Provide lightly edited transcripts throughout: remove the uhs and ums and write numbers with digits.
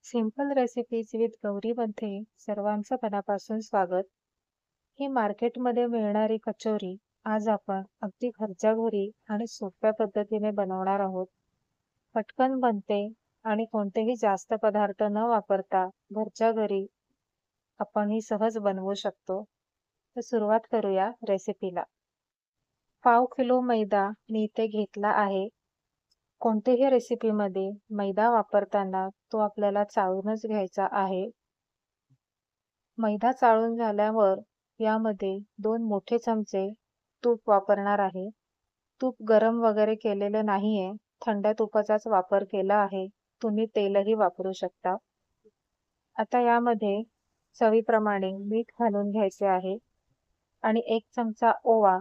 Simple recipes with गौरीमध्ये सर्वांचं मनापासून स्वागत. ही मार्केटमध्ये मिळणारी कचोरी आज आपण अगदी घरच्या घरी आणि सोप्या पद्धतीने बनवणार आहोत. पटकन बनते आणि कोणतेही जास्त पदार्थ न वापरता घरच्या घरी आपण ही सहज बनवू शकतो. तर सुरुवात करूया रेसिपीला. पाव किलो मैदा मी इथे घेतला आहे. कोणत्याही रेसिपीमध्ये मैदा वापरताना तो आपल्याला चाळूनच घ्यायचा आहे. मैदा चाळून झाल्यावर यामध्ये 2 मोठे चमचे तूप वापरणार आहे. तूप गरम वगैरे केलेलं नाहीये. थंड तुपाचाच वापर केला आहे. तुम्ही तेलही वापरू शकता. आता यामध्ये चवीप्रमाणे मीठ घालून घ्यायचे आहे आणि 1 चमचा ओवा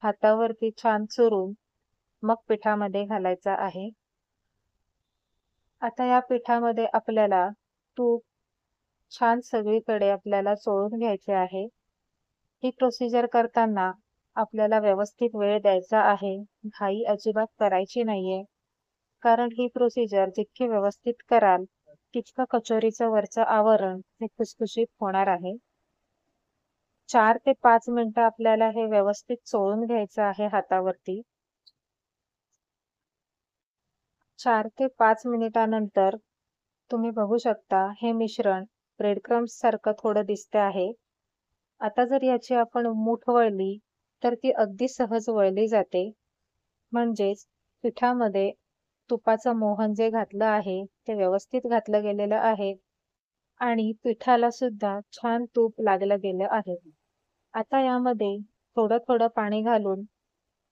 हातावरती छान चुरून मग पिठामध्ये घालायचा आहे. आता या पिठामध्ये आपल्याला तूप छान सगळीकडे आपल्याला चोळून घ्यायचे आहे. ही प्रोसिजर करताना आपल्याला व्यवस्थित वेळ द्यायचा आहे. घाई अजिबात करायची नाहीये. कारण ही प्रोसिजर जितकी व्यवस्थित कराल, तितकं कचोरीचं वरचं आवरण हे खुसखुशीत होणार आहे. 4 ते 5 मिनिटं आपल्याला हे व्यवस्थित चोळून घ्यायचं आहे हातावरती. 4 ते 5 मिनिटानंतर तुम्ही बघू शकता हे मिश्रण ब्रेड क्रम्स सारखं थोडं दिसते आहे. आता जर याची आपण मूठ वळली तर ती अगदी सहज वळली जाते. म्हणजेच पिठामध्ये तुपाचं मोहन जे घातलं आहे ते व्यवस्थित घातलं गेलेलं आहे आणि पिठाला सुद्धा छान तूप लागलं गेलं आहे. आता यामध्ये थोडं थोडं पाणी घालून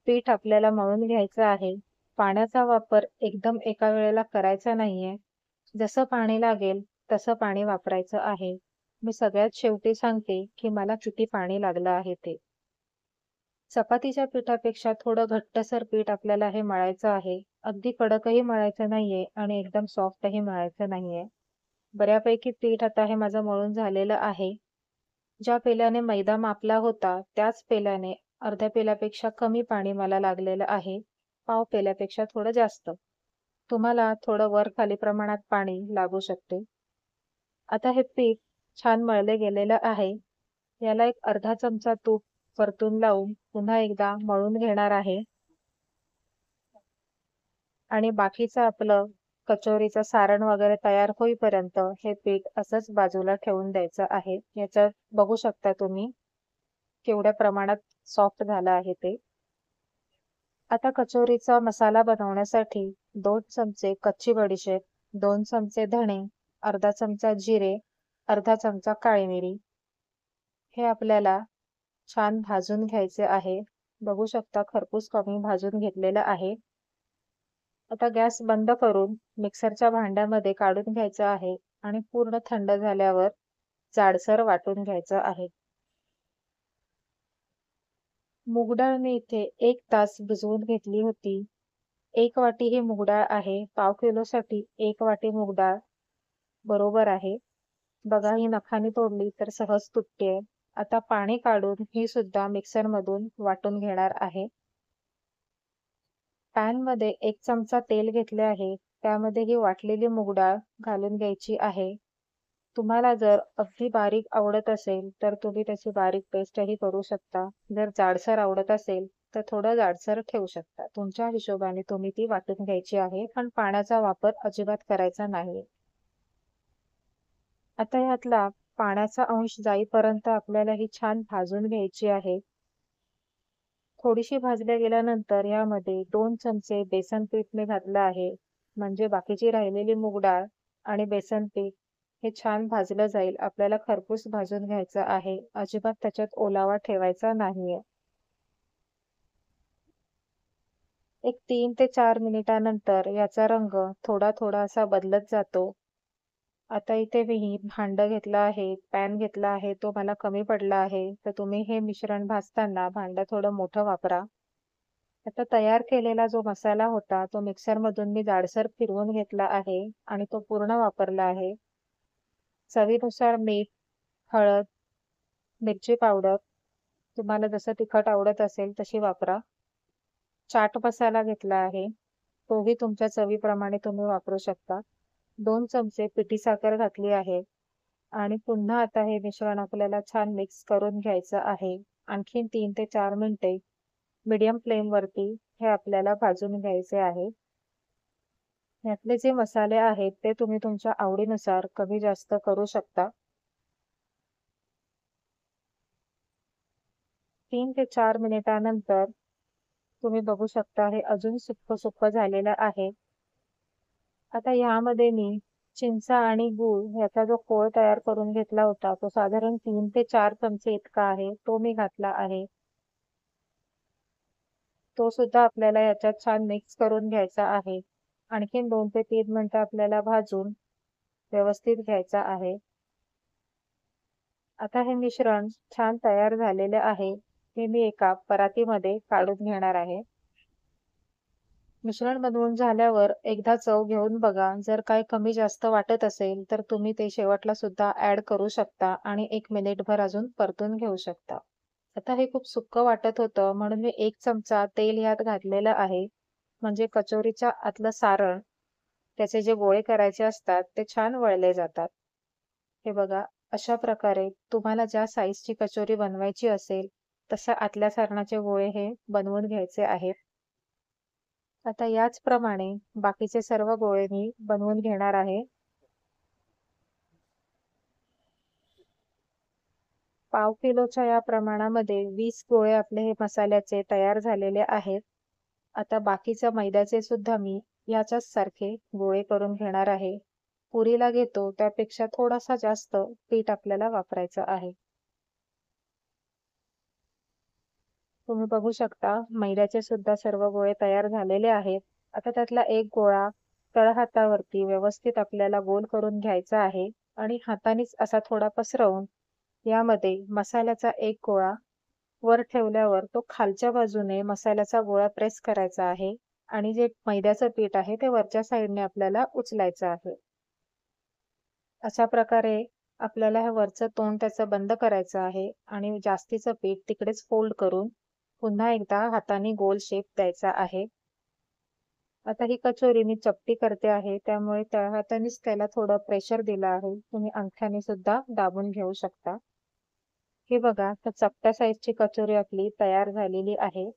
पीठ आपल्याला मळून घ्यायचं आहे. पाण्याचा वापर एकदम एका वेळेला करायचा नाहीये. जसं पाणी लागेल तसं पाणी वापरायचं आहे. मी सगळ्यात शेवटी सांगते की मला किती पाणी लागलं आहे ते. चपातीच्या पिठापेक्षा थोडं घट्टसर पीठ आपल्याला हे मळायचं आहे. अगदी कडकही मळायचं नाहीये आणि एकदम सॉफ्टही मळायचं नाहीये. बऱ्यापैकी पीठ आता हे माझं मळून झालेलं आहे. ज्या पेल्याने मैदा मापला होता त्याच पेल्याने अर्ध्या पेल्यापेक्षा कमी पाणी मला लागलेलं आहे. पाव पेल्यापेक्षा थोडं जास्त. तुम्हाला थोडं वर खाली प्रमाणात पाणी लागू शकते. आता हे पीठ छान मळले गेलेलं आहे. याला एक अर्धा चमचा तूप परतून लावून पुन्हा एकदा मळून घेणार आहे आणि बाकीचं आपलं कचोरीचं सारण वगैरे तयार होईपर्यंत हे पीठ असंच बाजूला ठेवून द्यायचं आहे. याच्यात बघू शकता तुम्ही केवढ्या प्रमाणात सॉफ्ट झालं आहे ते. आता कचोरीचा मसाला बनवण्यासाठी 2 चमचे कच्ची बडीशेप, 2 चमचे धणे, अर्धा चमचा जिरे, अर्धा चमचा काळी मिरी हे आपल्याला छान भाजून घ्यायचे आहे. बघू शकता खरपूस कमी भाजून घेतलेलं आहे. आता गॅस बंद करून मिक्सरच्या भांड्यामध्ये काढून घ्यायचं आहे आणि पूर्ण थंड झाल्यावर जाडसर वाटून घ्यायचं आहे. मूग डाळ मी इथे 1 तास भिजवून घेतली होती. 1 वाटी ही मूग डाळ आहे. पाव किलोसाठी 1 वाटी मूग डाळ बरोबर आहे. बघा ही नखानी तोडली तर सहज तुटते. आता पाणी काढून ही सुद्धा मिक्सरमधून वाटून घेणार आहे. पॅनमध्ये 1 चमचा तेल घेतले आहे. त्यामध्ये ही वाटलेली मूग डाळ घालून घ्यायची आहे. तुम्हाला जर अगदी बारीक आवडत असेल तर तुम्ही त्याची बारीक पेस्टही करू शकता. जर जाडसर आवडत असेल तर थोडं जाडसर ठेवू शकता. तुमच्या हिशोबाने तुम्ही ती वाटून घ्यायची आहे, पण पाण्याचा वापर अजिबात करायचा नाही. आता ह्यातला पाण्याचा अंश जाईपर्यंत आपल्याला ही छान भाजून घ्यायची आहे. थोडीशी भाजल्या गेल्यानंतर यामध्ये 2 चमचे बेसन पीठ मी घातलं आहे. म्हणजे बाकीची राहिलेली मूग डाळ आणि बेसन पीठ हे छान भाजलं जाईल. आपल्याला खरपूस भाजून घ्यायचं आहे. अजिबात त्याच्यात ओलावा ठेवायचा नाहीये. एक 3 ते 4 मिनिटानंतर याचा रंग थोडा थोडा असा बदलत जातो. आता इथे मी भांडं घेतलं आहे, पॅन घेतला आहे, तो मला कमी पडला आहे. तर तुम्ही हे मिश्रण भाजताना भांडं थोडं मोठं वापरा. आता तयार केलेला जो मसाला होता तो मिक्सरमधून मी जाडसर फिरवून घेतला आहे आणि तो पूर्ण वापरला आहे. चवीनुसार मीठ, हळद, मिरची पावडर तुम्हाला जसं तिखट आवडत असेल तशी वापरा. चाट मसाला घेतला आहे. तोही तुमच्या चवीप्रमाणे तुम्ही वापरू शकता. 2 चमचे पिठी साखर घातली आहे आणि पुन्हा आता हे मिश्रण आपल्याला छान मिक्स करून घ्यायचं आहे. आणखीन 3 ते 4 मिनिटे मीडियम फ्लेमवरती हे आपल्याला भाजून घ्यायचे आहे. यातले जे मसाले आहेत ते तुम्ही तुमच्या आवडीनुसार कमी जास्त करू शकता. 3 ते 4 मिनिटानंतर तुम्ही बघू शकता हे अजून सुक्क झालेलं आहे. आता यामध्ये मी चिंचा आणि गूळ याचा जो कोळ तयार करून घेतला होता तो साधारण 3 ते 4 चमचे इतका आहे, तो मी घातला आहे. तो सुद्धा आपल्याला याच्यात छान मिक्स करून घ्यायचा आहे. आणखीन 2 ते 3 मिनिटं आपल्याला भाजून व्यवस्थित घ्यायचा आहे. आता हे मिश्रण छान तयार झालेले आहे. हे मी एका परातीमध्ये काढून घेणार आहे. मिश्रण बनवून झाल्यावर एकदा चव घेऊन बघा. जर काही कमी जास्त वाटत असेल तर तुम्ही ते शेवटला सुद्धा ऍड करू शकता आणि 1 मिनिटभर अजून परतून घेऊ शकता. आता हे खूप सुक्क वाटत होतं म्हणून मी 1 चमचा तेल यात घातलेलं आहे. म्हणजे कचोरीच्या आतलं सारण त्याचे जे गोळे करायचे असतात ते छान वळले जातात. हे बघा, अशा प्रकारे तुम्हाला ज्या साईजची कचोरी बनवायची असेल तशा आतल्या सारणाचे गोळे हे बनवून घ्यायचे आहेत. आता याचप्रमाणे बाकीचे सर्व गोळे मी बनवून घेणार आहे. पाव किलोच्या या प्रमाणामध्ये 20 गोळे आपले हे मसाल्याचे तयार झालेले आहेत. आता बाकीच्या मैद्याचे सुद्धा मी याच्याच सारखे गोळे करून घेणार आहे. पुरीला घेतो त्यापेक्षा थोडासा जास्त पीठ आपल्याला वापरायचं आहे. तुम्ही बघू शकता मैद्याचे सुद्धा सर्व गोळे तयार झालेले आहेत. आता त्यातला एक गोळा तळहातावरती व्यवस्थित आपल्याला गोल करून घ्यायचा आहे आणि हातानेच असा थोडा पसरवून यामध्ये मसाल्याचा एक गोळा वर ठेवल्यावर तो खालच्या बाजूने मसाल्याचा गोळा प्रेस करायचा आहे आणि जे मैद्याचं पीठ आहे ते वरच्या साईडने आपल्याला उचलायचं आहे. अशा प्रकारे आपल्याला हे वरचं तोंड त्याचं बंद करायचं आहे आणि जास्तीचं पीठ तिकडेच फोल्ड करून पुन्हा एकदा हाताने गोल शेप द्यायचा आहे. आता ही कचोरी मी चपटी करते आहे त्यामुळे त्या हातानेच त्याला थोडं प्रेशर दिलं आहे. तुम्ही अंगठ्याने सुद्धा दाबून घेऊ शकता. हे बघा, तर चपट्या साईजची कचोरी आपली तयार झालेली आहे.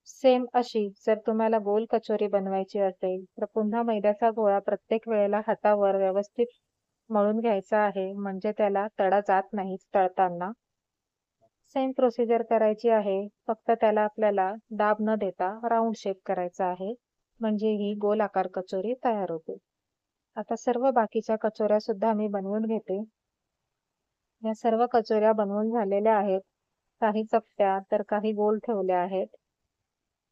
सेम अशी जर तुम्हाला गोल कचोरी बनवायची असेल तर पुन्हा मैद्याचा गोळा प्रत्येक वेळेला हातावर व्यवस्थित मळून घ्यायचा आहे म्हणजे त्याला तडा जात नाही तळताना. सेम प्रोसिजर करायची आहे, फक्त त्याला आपल्याला दाब न देता राऊंड शेप करायचा आहे म्हणजे ही गोल आकार कचोरी तयार होते. आता सर्व बाकीच्या कचोऱ्या सुद्धा मी बनवून घेते. या सर्व कचोऱ्या बनवून झालेल्या आहेत. काही चपट्या तर काही गोल ठेवल्या आहेत.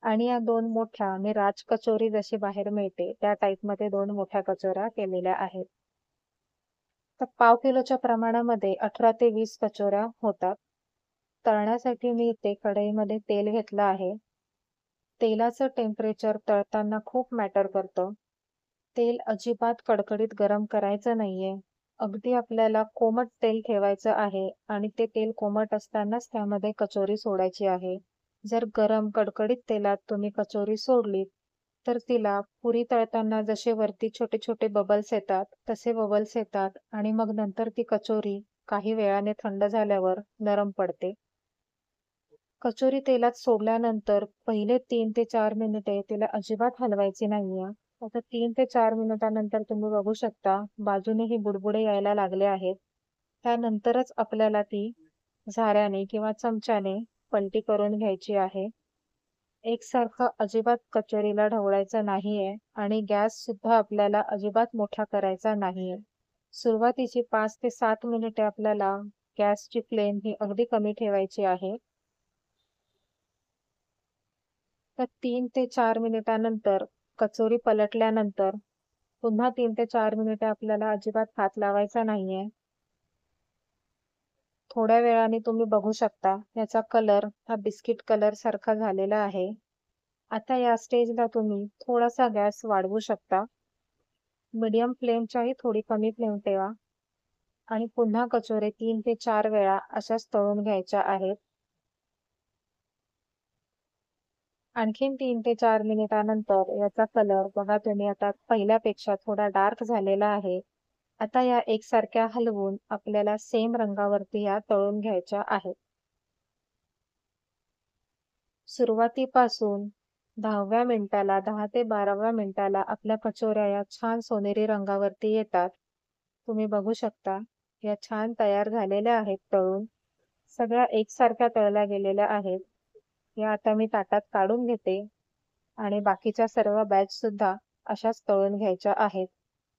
आणि या 2 मोठ्या मी राज कचोरी जशी बाहेर मिळते त्या टाईपमध्ये 2 मोठ्या कचोऱ्या केलेल्या आहेत. तर पाव किलोच्या प्रमाणामध्ये 18 ते 20 कचोऱ्या होतात. तळण्यासाठी मी इथे कढईमध्ये तेल घेतलं आहे. तेलाचं टेम्परेचर तळताना खूप मॅटर करतं. तेल अजिबात कडकडीत गरम करायचं नाहीये. अगदी आपल्याला कोमट तेल ठेवायचं आहे आणि ते तेल कोमट असतानाच त्यामध्ये कचोरी सोडायची आहे. जर गरम कडकडीत तेलात तुम्ही कचोरी सोडलीत तर तिला पुरी तळताना जसे वरती छोटे छोटे बबल्स येतात तसे बबल्स येतात आणि मग नंतर ती कचोरी काही वेळाने थंड झाल्यावर नरम पडते. कचोरी तेलात सोडल्यानंतर पहिले 3 ते 4 मिनिटे तिला अजिबात हलवायची नाहीये. आता 3 ते 4 मिनिटानंतर तुम्ही बघू शकता बाजूनेही बुडबुडे यायला लागले आहेत. त्यानंतरच आपल्याला ती झाऱ्याने किंवा चमच्याने पलटी करून घ्यायची आहे. एकसारखं अजिबात कचोरीला ढवळायचं नाहीये आणि गॅस सुद्धा आपल्याला अजिबात मोठा करायचा नाहीये. सुरुवातीची 5 ते 7 मिनिटे आपल्याला गॅसची फ्लेम ही अगदी कमी ठेवायची आहे. तर 3 ते 4 मिनिटानंतर कचोरी पलटल्यानंतर पुन्हा 3 ते 4 मिनिटे आपल्याला अजिबात हात लावायचा नाहीये. थोड्या वेळाने तुम्ही बघू शकता याचा कलर हा बिस्किट कलर सारखा झालेला आहे. आता या स्टेजला तुम्ही थोडासा गॅस वाढवू शकता. मीडियम फ्लेमच्याही थोडी कमी फ्लेम ठेवा आणि पुन्हा कचोरे 3 ते 4 वेळा अशाच तळून घ्यायच्या आहेत. आणखीन 3 ते 4 मिनिटानंतर याचा कलर बघा तुम्ही आता पहिल्यापेक्षा थोडा डार्क झालेला आहे. आता या एकसारख्या हलवून आपल्याला सेम रंगावरती या तळून घ्यायच्या आहेत. सुरुवातीपासून 10व्या मिनिटाला 10 ते 12व्या मिनिटाला आपल्या कचोऱ्या या छान सोनेरी रंगावरती येतात. तुम्ही बघू शकता या छान तयार झालेल्या आहेत तळून. सगळ्या एकसारख्या तळल्या गेलेल्या आहेत. या आता मी ताटात काढून घेते आणि बाकीच्या सर्व बॅच सुद्धा अशाच तळून घ्यायच्या आहेत.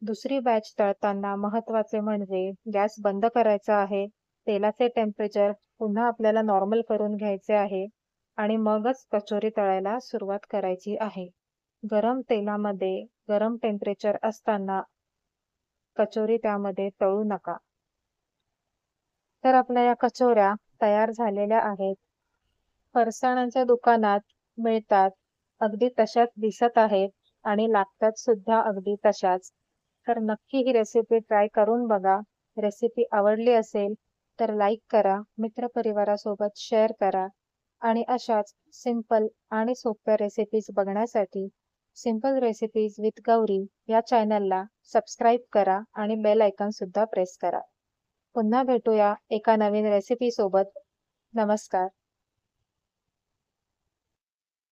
दुसरी बॅच तळताना महत्त्वाचे म्हणजे गॅस बंद करायचा आहे. तेलाचे टेम्परेचर पुन्हा आपल्याला नॉर्मल करून घ्यायचे आहे आणि मगच कचोरी तळायला सुरुवात करायची आहे. गरम तेलामध्ये गरम टेम्परेचर असताना कचोरी त्यामध्ये तळू नका. तर आपल्या या कचोऱ्या तयार झालेल्या आहेत. फरसाणांच्या दुकानात मिळतात. अगदी तशाच दिसत आहेत आणि लागतात सुद्धा अगदी तशाच. तर नक्की ही रेसिपी ट्राय करून बघा. रेसिपी आवडली असेल तर लाईक करा, मित्रपरिवारासोबत शेअर करा आणि अशाच सिंपल आणि सोप्या रेसिपीज बघण्यासाठी सिंपल रेसिपीज विथ गौरी या चॅनलला सबस्क्राईब करा आणि बेल आयकॉन सुद्धा प्रेस करा. पुन्हा भेटूया एका नवीन रेसिपी सोबत. नमस्कार.